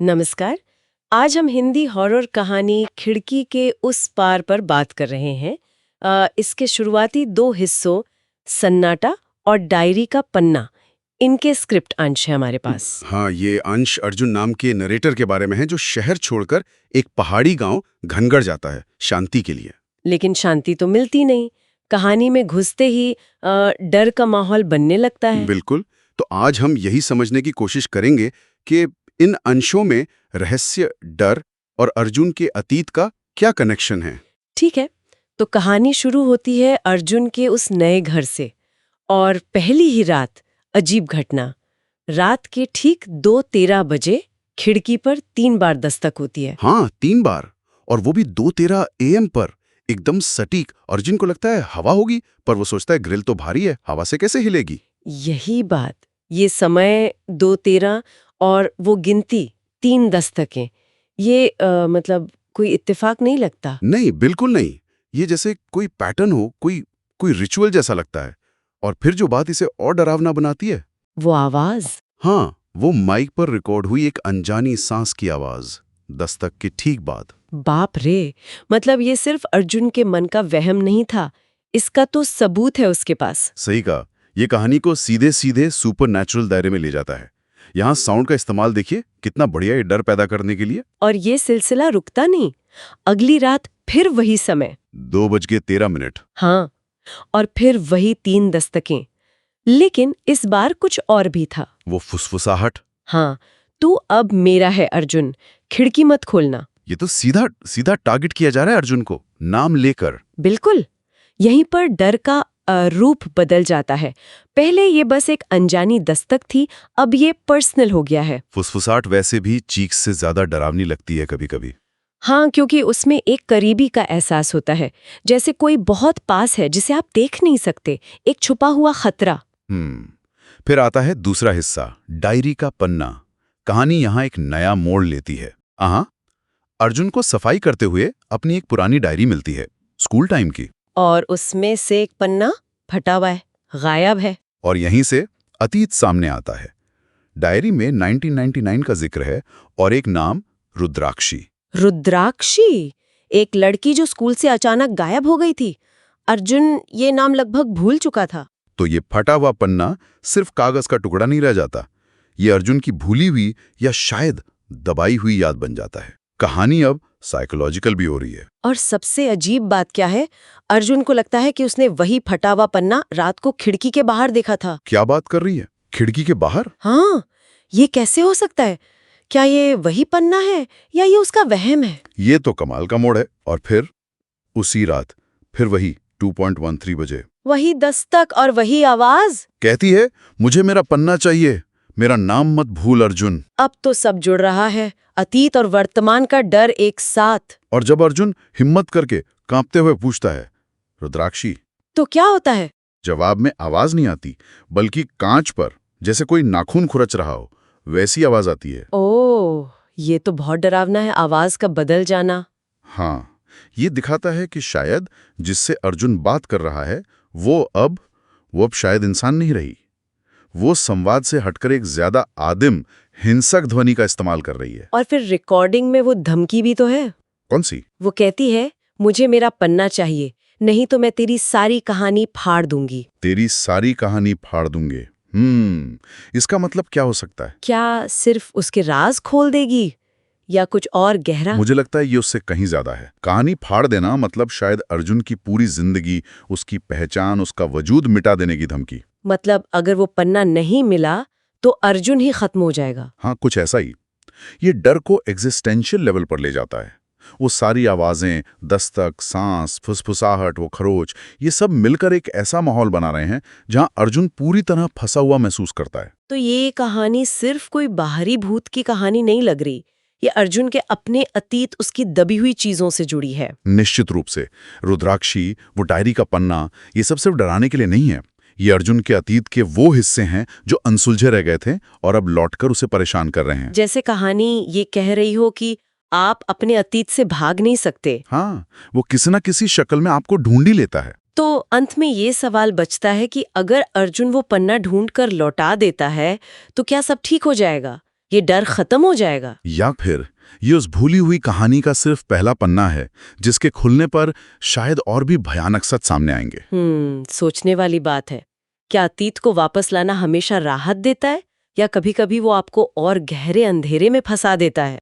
नमस्कार। आज हम हिंदी हॉरर कहानी खिड़की के उस पार पर बात कर रहे हैं। इसके शुरुआती दो हिस्सों सन्नाटा और डायरी का पन्ना, इनके स्क्रिप्ट अंश है हमारे पास। हाँ, ये अंश अर्जुन नाम के नरेटर के बारे में है जो शहर छोड़कर एक पहाड़ी गांव घनगढ़ जाता है शांति के लिए। लेकिन शांति तो मिलती नहीं। कहानी में घुसते ही डर का माहौल बनने लगता है। बिल्कुल। तो आज हम यही समझने की कोशिश करेंगे कि इन अंशों में रहस्य, डर और अर्जुन के अतीत का क्या कनेक्शन है। ठीक है, तो कहानी शुरू होती है अर्जुन के उस नए घर से। और पहली ही रात अजीब घटना। रात के ठीक 2:13 बजे खिड़की पर 3 बार दस्तक होती है। हाँ, 3 बार, और वो भी 2:13 AM पर, एकदम सटीक। अर्जुन को लगता है हवा होगी, पर वो सोचता है ग्रिल तो भारी है, हवा से कैसे हिलेगी। यही बात, ये समय 2:13 और वो गिनती 3 दस्तकें, ये मतलब कोई इत्तेफाक नहीं लगता। नहीं, बिल्कुल नहीं। ये जैसे कोई पैटर्न हो, कोई रिचुअल जैसा लगता है। और फिर जो बात इसे और डरावना बनाती है, वो आवाज। हाँ, वो माइक पर रिकॉर्ड हुई एक अनजानी सांस की आवाज, दस्तक के ठीक बाद। बाप रे, मतलब ये सिर्फ अर्जुन के मन का वहम नहीं था, इसका तो सबूत है उसके पास। सही कहा। ये कहानी को सीधे सीधे सुपरनैचुरल दायरे में ले जाता है। यहाँ साउंड का इस्तेमाल देखिए, कितना बढ़िया है डर पैदा करने के लिए। और ये सिलसिला रुकता नहीं। अगली रात फिर वही समय, 2:13। हाँ, और फिर वही 3 दस्तकें। लेकिन इस बार कुछ और भी था। वो फुसफुसाहट। हाँ, तू अब मेरा है अर्जुन, खिड़की मत खोलना। ये तो सीधा सीधा टारगेट किया जा रहा है अर्जुन को, नाम लेकर। बिल्कुल, यहीं पर डर का रूप बदल जाता है। पहले ये बस एक अनजानी दस्तक थी, अब ये पर्सनल हो गया है। फुसफुसाहट वैसे भी चीख से ज्यादा डरावनी लगती है कभी कभी। हाँ, क्योंकि उसमें एक करीबी का एहसास होता है, जैसे कोई बहुत पास है जिसे आप देख नहीं सकते, एक छुपा हुआ खतरा। फिर आता है दूसरा हिस्सा, डायरी का पन्ना। कहानी यहाँ एक नया मोड़ लेती है। अर्जुन को सफाई करते हुए अपनी एक पुरानी डायरी मिलती है, स्कूल टाइम की। और उसमें से एक पन्ना फटा हुआ है, गायब है। और यहीं से अतीत सामने आता है। डायरी में 1999 का जिक्र है और एक नाम, रुद्राक्षी। रुद्राक्षी, एक लड़की जो स्कूल से अचानक गायब हो गई थी। अर्जुन ये नाम लगभग भूल चुका था। तो ये फटा हुआ पन्ना सिर्फ कागज का टुकड़ा नहीं रह जाता, ये अर्जुन की भूली हुई या शायद दबाई हुई याद बन जाता है। कहानी अब साइकोलॉजिकल भी हो रही है। और सबसे अजीब बात क्या है, अर्जुन को लगता है कि उसने वही फटा हुआ पन्ना रात को खिड़की के बाहर देखा था। क्या बात कर रही है, खिड़की के बाहर? हाँ, ये कैसे हो सकता है? क्या ये वही पन्ना है या ये उसका वहम है? ये तो कमाल का मोड़ है। और फिर उसी रात फिर वही 2:13 बजे वही दस्तक और वही आवाज। कहती है, मुझे मेरा पन्ना चाहिए, मेरा नाम मत भूल अर्जुन। अब तो सब जुड़ रहा है, अतीत और वर्तमान का डर एक साथ। और जब अर्जुन हिम्मत करके कांपते हुए पूछता है, रुद्राक्षी, तो क्या होता है? जवाब में आवाज नहीं आती, बल्कि कांच पर जैसे कोई नाखून खुरच रहा हो वैसी आवाज आती है। ओह, ये तो बहुत डरावना है, आवाज का बदल जाना। हाँ, ये दिखाता है कि शायद जिससे अर्जुन बात कर रहा है वो अब शायद इंसान नहीं रही। वो संवाद से हटकर एक ज्यादा आदिम, हिंसक ध्वनि का इस्तेमाल कर रही है। और फिर रिकॉर्डिंग में वो धमकी भी तो है। कौन सी? वो कहती है, मुझे मेरा पन्ना चाहिए, नहीं तो मैं तेरी सारी कहानी फाड़ दूंगी। तेरी सारी कहानी फाड़ दूंगे। इसका मतलब क्या हो सकता है? क्या सिर्फ उसके राज खोल देगी या कुछ और गहरा? मुझे लगता है ये उससे कहीं ज्यादा है। कहानी फाड़ देना मतलब शायद अर्जुन की पूरी जिंदगी, उसकी पहचान, उसका वजूद मिटा देने की धमकी। मतलब अगर वो पन्ना नहीं मिला तो अर्जुन ही खत्म हो जाएगा। हाँ, कुछ ऐसा ही। ये डर को एग्जिस्टेंशियल लेवल पर ले जाता है। वो सारी आवाजें, दस्तक, सांस, फुसफुसाहट, वो खरोच, ये सब मिलकर एक ऐसा माहौल बना रहे हैं जहां अर्जुन पूरी तरह फंसा हुआ महसूस करता है। तो ये कहानी सिर्फ कोई बाहरी भूत की कहानी नहीं लग रही, ये अर्जुन के अपने अतीत, उसकी दबी हुई चीजों से जुड़ी है। निश्चित रूप से। रुद्राक्षी, वो डायरी का पन्ना, ये सब सिर्फ डराने के लिए नहीं है। ये अर्जुन के अतीत के वो हिस्से हैं जो अनसुलझे रह गए थे और अब लौटकर उसे परेशान कर रहे हैं। जैसे कहानी ये कह रही हो कि आप अपने अतीत से भाग नहीं सकते। हाँ, वो किसी न किसी शक्ल में आपको ढूंढ ही लेता है। तो अंत में ये सवाल बचता है कि अगर अर्जुन वो पन्ना ढूंढकर लौटा देता है तो क्या सब ठीक हो जाएगा, ये डर खत्म हो जाएगा। या फिर ये उस भूली हुई कहानी का सिर्फ पहला पन्ना है, जिसके खुलने पर शायद और भी भयानक सच सामने आएंगे। सोचने वाली बात है। क्या अतीत को वापस लाना हमेशा राहत देता है, या कभी-कभी वो आपको और गहरे अंधेरे में फंसा देता है?